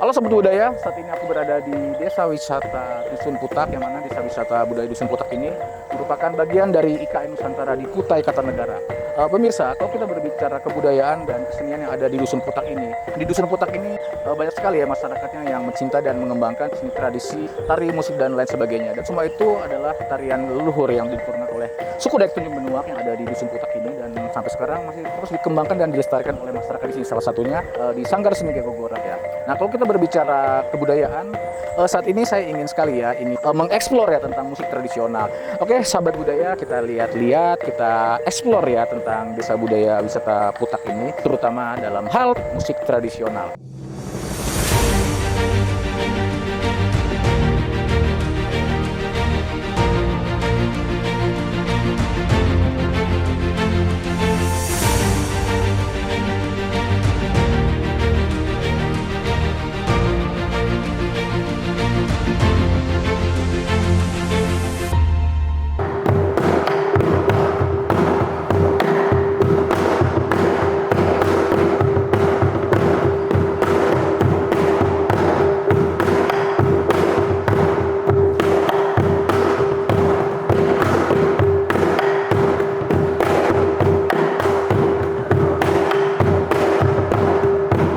Halo Sobat Budaya, saat ini aku berada di Desa Wisata Dusun Putak, yang mana Desa Wisata Budaya Dusun Putak ini merupakan bagian dari IKN Nusantara di Kutai Kartanegara. Pemirsa, kalau kita berbicara kebudayaan dan kesenian yang ada di Dusun Putak ini, di Dusun Putak ini banyak sekali ya masyarakatnya yang mencinta dan mengembangkan seni tradisi, tari, musik, dan lain sebagainya. Dan semua itu adalah tarian leluhur yang diturunkan oleh suku Dayak Tunjung Benuak yang ada di Dusun Putak ini, dan sampai sekarang masih terus dikembangkan dan dilestarikan oleh masyarakat di sini, salah satunya di Sanggar Seni Gegogorak ya. Nah, kalau kita berbicara kebudayaan, saat ini saya ingin sekali ya mengeksplor ya tentang musik tradisional. Oke, sahabat budaya, kita lihat-lihat, kita eksplor ya tentang Desa Budaya Wisata Putak ini, terutama dalam hal musik tradisional.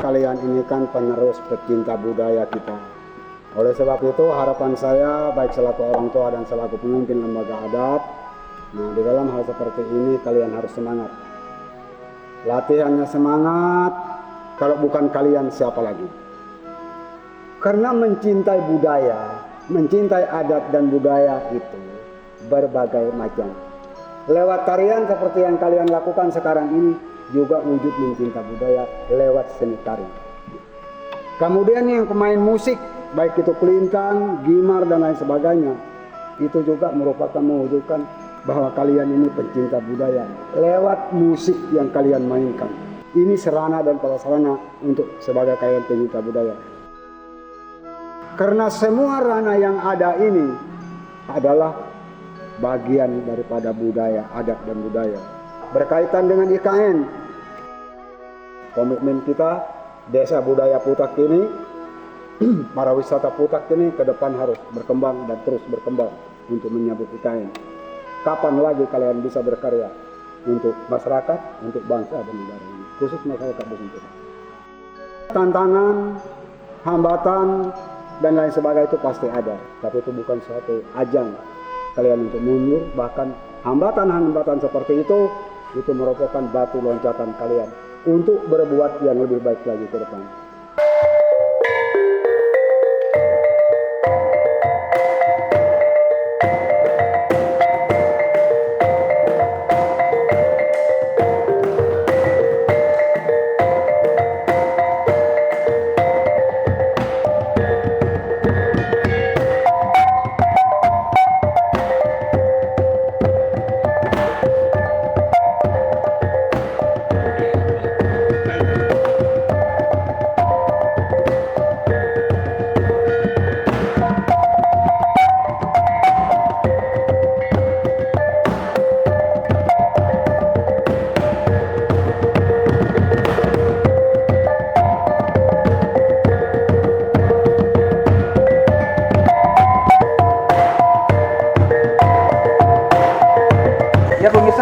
Kalian ini kan penerus pecinta budaya kita. Oleh sebab itu harapan saya baik selaku orang tua dan selaku pemimpin lembaga adat, nah di dalam hal seperti ini kalian harus semangat. Latihannya semangat, kalau bukan kalian siapa lagi? Karena mencintai budaya, mencintai adat dan budaya itu berbagai macam. Lewat tarian seperti yang kalian lakukan sekarang ini juga wujud mencinta budaya lewat seni tari. Kemudian yang pemain musik, baik itu kelintang, gimar dan lain sebagainya, itu juga merupakan mewujudkan bahwa kalian ini pencinta budaya lewat musik yang kalian mainkan. Ini sarana dan prasarana untuk sebagai kalian pencinta budaya. Karena semua ranah yang ada ini adalah bagian daripada budaya, adat dan budaya. Berkaitan dengan IKN, komitmen kita Desa Budaya Putak ini, para wisata Putak ini ke depan harus berkembang dan terus berkembang untuk menyambut IKN. Kapan lagi kalian bisa berkarya untuk masyarakat, untuk bangsa dan negara ini, khusus masyarakat Dusun Putak. Tantangan, hambatan dan lain sebagainya itu pasti ada, tapi itu bukan suatu ajang kalian untuk mundur. Bahkan hambatan-hambatan seperti itu merupakan batu loncatan kalian untuk berbuat yang lebih baik lagi ke depan.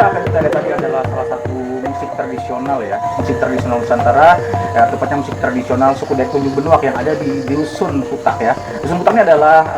apa yang kita lihat tadi adalah salah satu musik tradisional ya, musik tradisional Nusantara, ya, tepatnya musik tradisional suku Dayak Tunjung Benuak yang ada di Dusun Putak ya. Dusun Putak ini adalah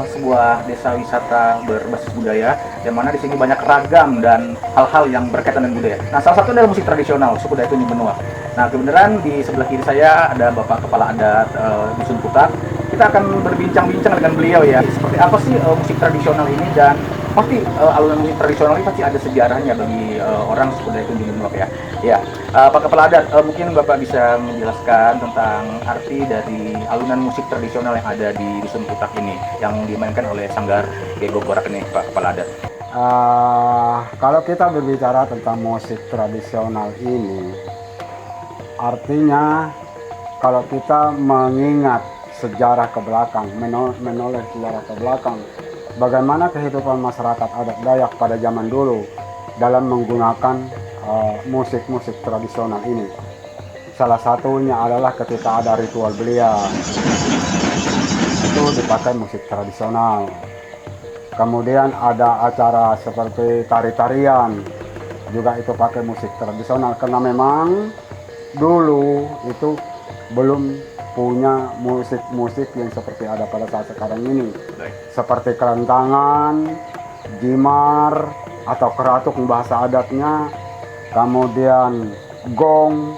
sebuah desa wisata berbasis budaya, yang mana di sini banyak ragam dan hal-hal yang berkaitan dengan budaya. Nah, salah satu adalah musik tradisional suku Dayak Tunjung Benuak. Nah, kebenaran di sebelah kiri saya ada Bapak Kepala Adat Dusun Putak. Kita akan berbincang-bincang dengan beliau ya, seperti apa sih musik tradisional ini, dan pasti alunan musik tradisional ini pasti ada sejarahnya bagi orang suku Dayak Tunjung Benuak ya. Ya, Pak Kepala Adat, mungkin Bapak bisa menjelaskan tentang arti dari alunan musik tradisional yang ada di Dusun Putak ini, yang dimainkan oleh Sanggar Gego Gorak ini, Pak Kepala Adat. Kalau kita berbicara tentang musik tradisional ini, artinya kalau kita mengingat sejarah ke belakang, menoleh sejarah ke belakang, bagaimana kehidupan masyarakat adat Dayak pada zaman dulu dalam menggunakan musik-musik tradisional ini. Salah satunya adalah ketika ada ritual belia, itu dipakai musik tradisional. Kemudian ada acara seperti tari-tarian, juga itu pakai musik tradisional, karena memang dulu itu belum punya musik-musik yang seperti ada pada saat sekarang ini. Seperti kelentangan, jimar, atau keratuk bahasa adatnya, kemudian gong,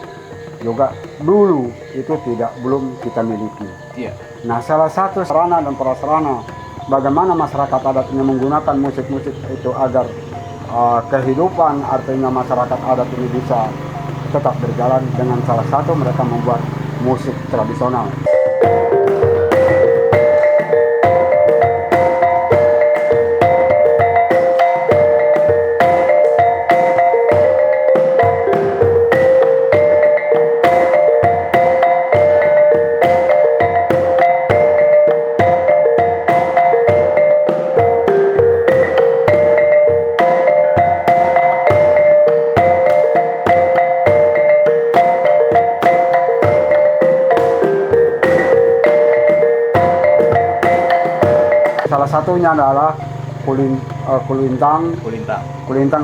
juga dulu itu belum kita miliki. Nah, salah satu sarana dan prasarana bagaimana masyarakat adatnya menggunakan musik-musik itu agar kehidupan, artinya masyarakat adat ini bisa tetap berjalan, dengan salah satu mereka membuat musik tradisional. Salah satunya adalah kulintang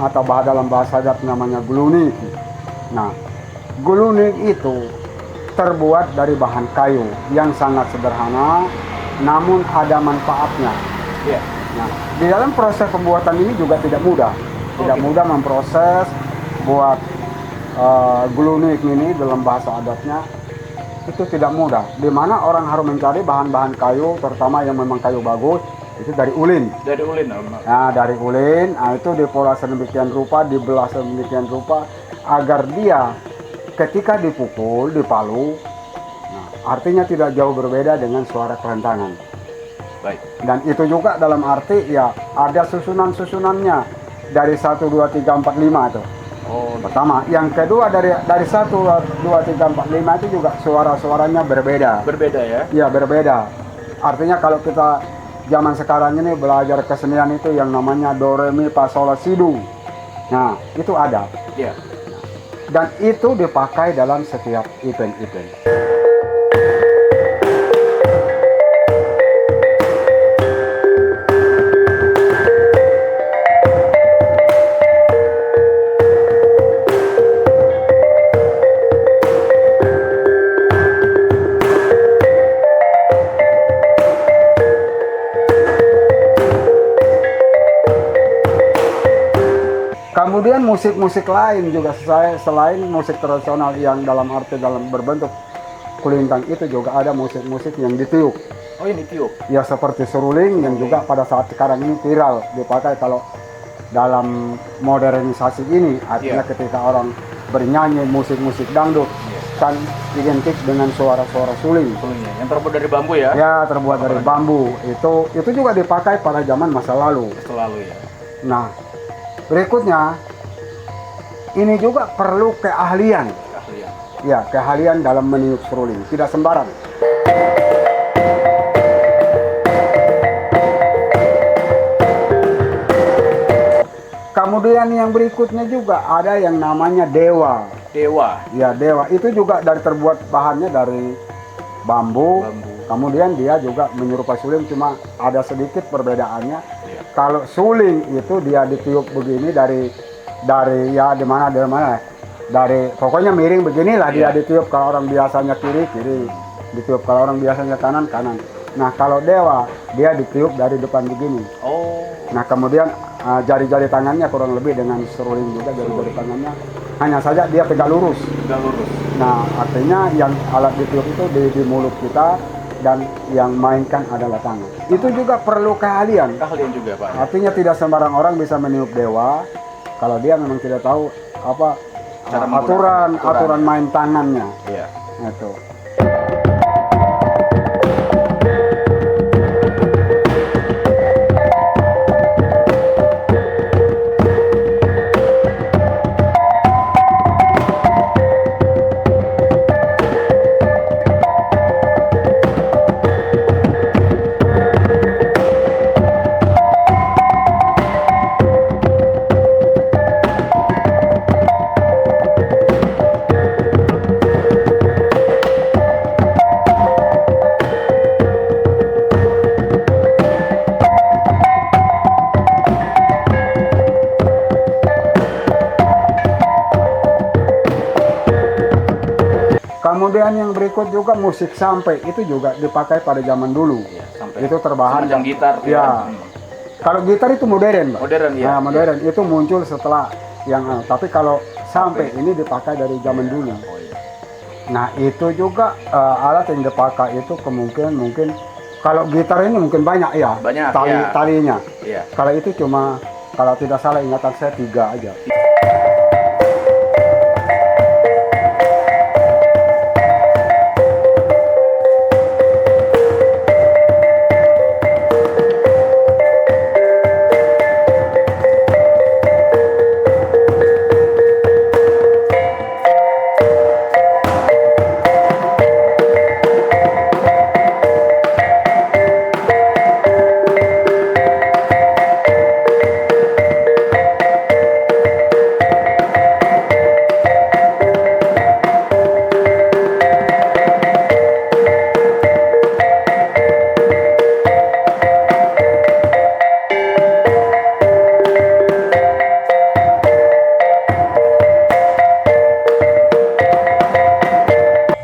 atau dalam bahasa adat namanya gulunik. Nah, gulunik itu terbuat dari bahan kayu yang sangat sederhana, namun ada manfaatnya. Nah, di dalam proses pembuatan ini juga tidak mudah, mudah memproses buat gulunik ini dalam bahasa adatnya. Itu tidak mudah, di mana orang harus mencari bahan-bahan kayu, terutama yang memang kayu bagus, itu dari ulin. Nah, dari ulin, itu dipola sedemikian rupa, dibelah sedemikian rupa, agar dia ketika dipukul, dipalu, artinya tidak jauh berbeda dengan suara kelentangan. Dan itu juga dalam arti ya ada susunan-susunannya dari 1, 2, 3, 4, 5 itu. Pertama, yang kedua dari 1, 2, 3, 4, 5 itu juga suara-suaranya berbeda. Berbeda ya? Iya, berbeda. Artinya kalau kita zaman sekarang ini belajar kesenian itu yang namanya do re mi fa sol la si do. Nah, itu ada. Dan itu dipakai dalam setiap event-event. Kemudian musik-musik lain juga selain musik tradisional yang dalam berbentuk kulintang, itu juga ada musik-musik yang ditiup. Yang ditiup? Ya, seperti seruling yang juga pada saat sekarang ini viral dipakai kalau dalam modernisasi ini, artinya ketika orang bernyanyi musik-musik dangdut kan identik dengan suara-suara suling. Yang terbuat dari bambu ya? Ya, terbuat dari bambu. Itu juga dipakai pada zaman masa lalu. Ya. Nah, berikutnya, ini juga perlu keahlian. Ya, keahlian dalam meniup seruling, tidak sembarang. Kemudian yang berikutnya juga ada yang namanya dewa. Ya, dewa itu juga terbuat bahannya dari bambu. Kemudian dia juga menyerupai suling, cuma ada sedikit perbedaannya. Kalau suling itu dia ditiup begini dari dari ya di mana dari pokoknya miring beginilah dia ditiup. Kalau orang biasanya kiri ditiup, kalau orang biasanya kanan. Nah kalau dewa dia ditiup dari depan begini. Oh. Nah kemudian jari-jari tangannya kurang lebih dengan seruling juga jari-jari tangannya, hanya saja dia tegak lurus. Nah artinya yang alat ditiup itu di mulut kita, dan yang mainkan adalah tangan. Itu juga perlu keahlian. Keahlian juga Pak. Artinya tidak sembarang orang bisa meniup dewa kalau dia memang tidak tahu apa Cara menggunakan aturan main tangannya. Iya. Itu. Kemudian yang berikut juga musik sampai itu juga dipakai pada zaman dulu. Iya, sampai. Itu terbahan Semacam gitar. Ya. Kalau gitar itu modern, Pak. Modern ya. Nah, modern itu muncul setelah yang tapi kalau sampai ini dipakai dari zaman dulu. Oh, iya. Nah, itu juga alat yang dipakai itu kemungkinan mungkin kalau gitar ini mungkin banyak ya. Banyak, ya. Talinya. Iya. Kalau itu cuma kalau tidak salah ingatan saya 3 aja.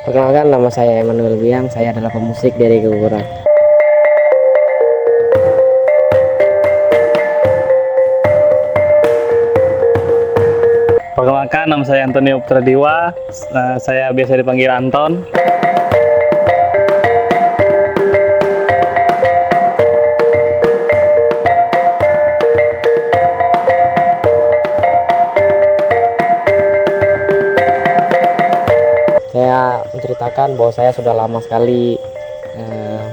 Perkenalkan, nama saya Emmanuel Biang, saya adalah pemusik dari Gegorak. Perkenalkan, nama saya Antonio Putradiwa, saya biasa dipanggil Anton. Saya menceritakan bahwa saya sudah lama sekali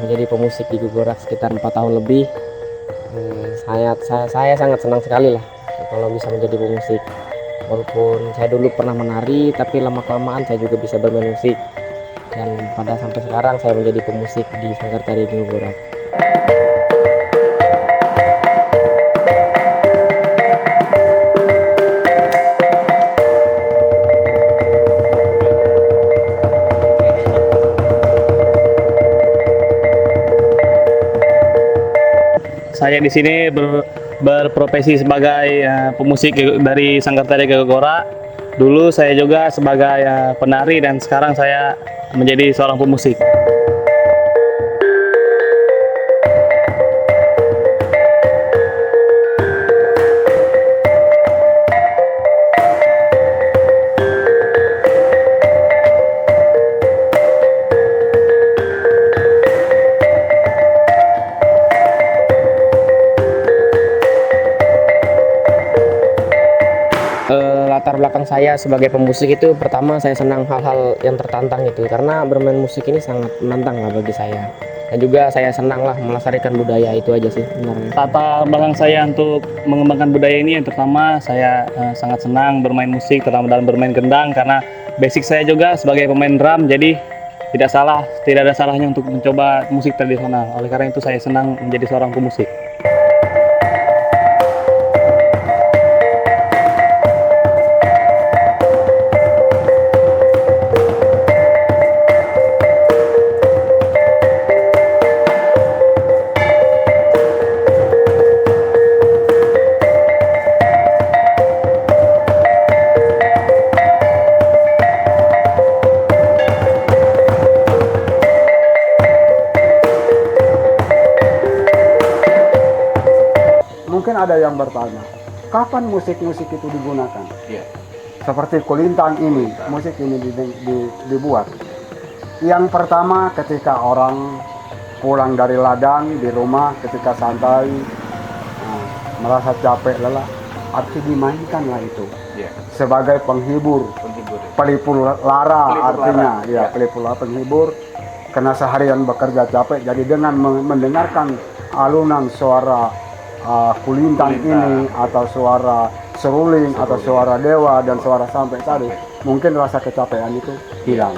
menjadi pemusik di Gegorak, sekitar 4 tahun lebih. Saya sangat senang sekali lah kalau bisa menjadi pemusik. Walaupun saya dulu pernah menari, tapi lama-kelamaan saya juga bisa bermain musik. Dan pada sampai sekarang saya menjadi pemusik di Sanggar Tari Gegorak. Saya di sini berprofesi sebagai pemusik dari Sanggar Tari Gegorak. Dulu saya juga sebagai penari dan sekarang saya menjadi seorang pemusik. Latar belakang saya sebagai pemusik itu, pertama saya senang hal-hal yang tertantang itu, karena bermain musik ini sangat menantang lah bagi saya, dan juga saya senang lah melestarikan budaya, itu aja sih sebenarnya. Latar belakang saya untuk mengembangkan budaya ini, yang pertama saya sangat senang bermain musik, terutama dalam bermain gendang, karena basic saya juga sebagai pemain drum, jadi tidak ada salahnya untuk mencoba musik tradisional. Oleh karena itu saya senang menjadi seorang pemusik. mungkin ada yang bertanya, kapan musik-musik itu digunakan? Iya. Seperti kulintang ini, musik ini dibuat. Yang pertama ketika orang pulang dari ladang di rumah, ketika santai, merasa capek lelah, arti dimainkanlah itu Iya. sebagai penghibur, Penghibur. pelipur lara Pelipur artinya, lara, ya ya. pelipur lara, penghibur. Karena seharian bekerja capek, jadi dengan mendengarkan alunan suara kulintang ini atau suara seruling atau suara dewa dan suara sampai tadi, mungkin rasa kecapean itu hilang.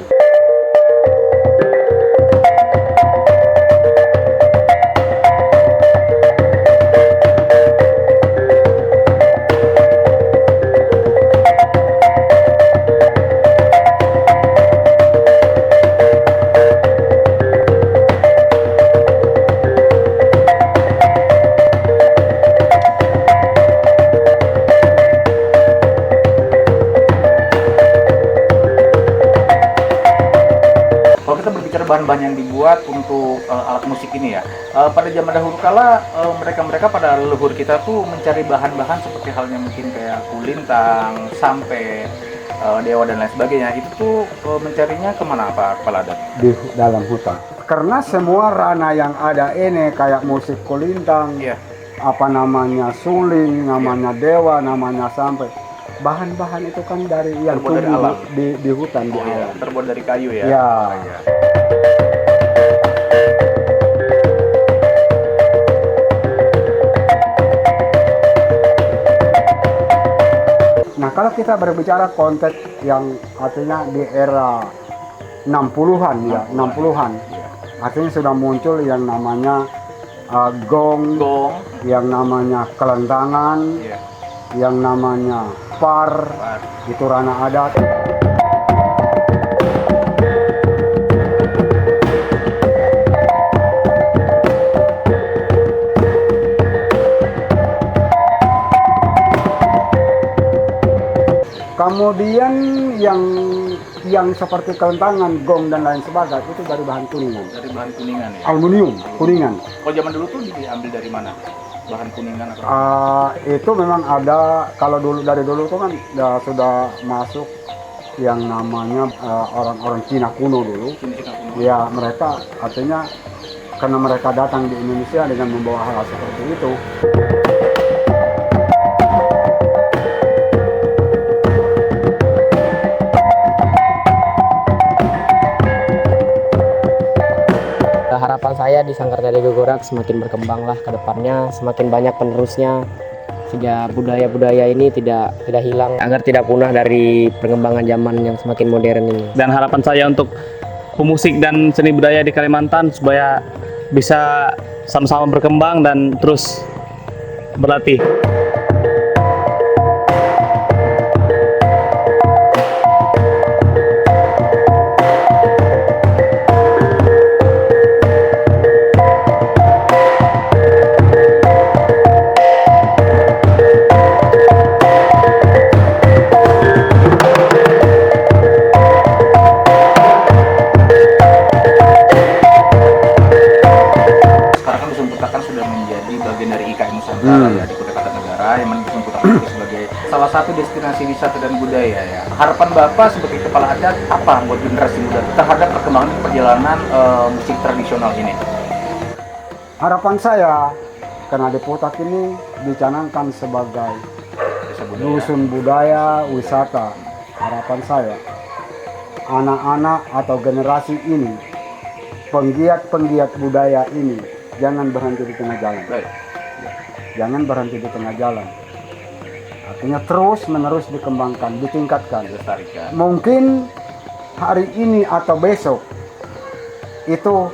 Kalau kita berbicara bahan-bahan yang dibuat untuk alat musik ini ya, pada zaman dahulu kala mereka-mereka pada leluhur kita tuh mencari bahan-bahan seperti halnya mungkin kayak kulintang, sampai dewa dan lain sebagainya. Itu tuh mencarinya kemana Pak Kepala Adat? Di dalam hutan. Karena semua ranah yang ada ini kayak musik kulintang, Iya. apa namanya suling, namanya dewa, namanya sampai, bahan-bahan itu kan dari yang Terbuat dari tumbuh alam. di hutan, di Oh, iya. alam. Terbuat dari kayu ya? Ya. Oh, iya. Nah, kalau kita berbicara konteks yang artinya di era 60-an ya, 60-an. Iya. Artinya sudah muncul yang namanya gong, Gong. yang namanya kelentangan, Iya. yang namanya par, Par. itu ranah adat. Kemudian yang seperti kelentangan, gong dan lain sebagainya itu dari bahan kuningan, Dari bahan kuningan ya? aluminium kuningan. Kalau zaman dulu tuh diambil dari mana? Bahan kuningan atau Itu memang ada, kalau dari dulu itu kan sudah masuk yang namanya orang-orang Cina kuno dulu. Cina kuno? Ya, mereka artinya karena mereka datang di Indonesia dengan membawa hal seperti itu. Harapan saya di Sanggar Tari Gegorak semakin berkembanglah ke depannya, semakin banyak penerusnya, sehingga budaya-budaya ini tidak hilang, agar tidak punah dari perkembangan zaman yang semakin modern ini. Dan harapan saya untuk pemusik dan seni budaya di Kalimantan supaya bisa sama-sama berkembang dan terus berlatih. Sekarang kan Dusun Putak kan sudah menjadi bagian dari IKN Nusantara ya, di Kutai Kartanegara, yang mana Dusun Putak itu sebagai salah satu destinasi wisata dan budaya ya. Harapan Bapak sebagai kepala adat apa buat generasi muda terhadap perkembangan perjalanan musik tradisional ini? Harapan saya, karena di Putak ini dicanangkan sebagai Desa budaya. dusun budaya wisata, harapan saya anak-anak atau generasi ini, penggiat-penggiat budaya ini, jangan berhenti di tengah jalan. Baik. Jangan berhenti di tengah jalan. Artinya terus menerus dikembangkan, ditingkatkan. Dilestarikan. Mungkin hari ini atau besok itu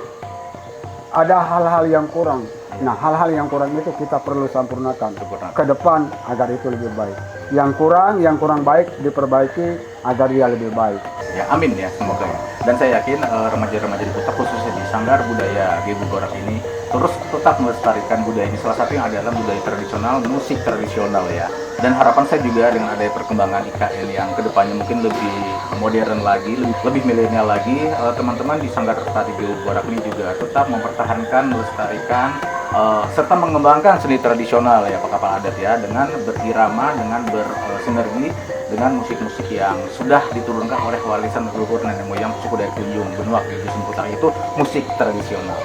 ada hal-hal yang kurang. Nah, hal-hal yang kurang itu kita perlu sempurnakan ke depan agar itu lebih baik. Yang kurang baik diperbaiki agar dia lebih baik. Ya, amin ya, semoga ya. Dan saya yakin remaja-remaja di Putak khususnya di Sanggar Budaya Gegorak ini terus tetap melestarikan budaya ini. Salah satunya adalah budaya tradisional, musik tradisional ya. Dan harapan saya juga dengan adanya perkembangan IKN yang kedepannya mungkin lebih modern lagi, lebih milenial lagi, teman-teman di Sanggar Tari Jawa Barat ini juga tetap mempertahankan, melestarikan, serta mengembangkan seni tradisional ya Pak Kapal Adat ya, dengan berirama, dengan bersinergi dengan musik-musik yang sudah diturunkan oleh warisan leluhur nenek moyang suku Dayak Tunjung Benuak di Dusun Putak, itu musik tradisional.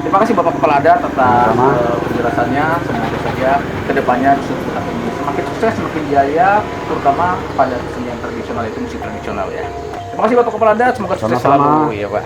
Terima kasih Bapak Kepala Adat atas penjelasannya. Semoga saja kedepannya Dusun Putak ini semakin sukses, semakin jaya, terutama pada kesenian tradisional, itu musik tradisional ya. Terima kasih Bapak Kepala Adat, semoga sukses Sama-sama. selalu ya Pak.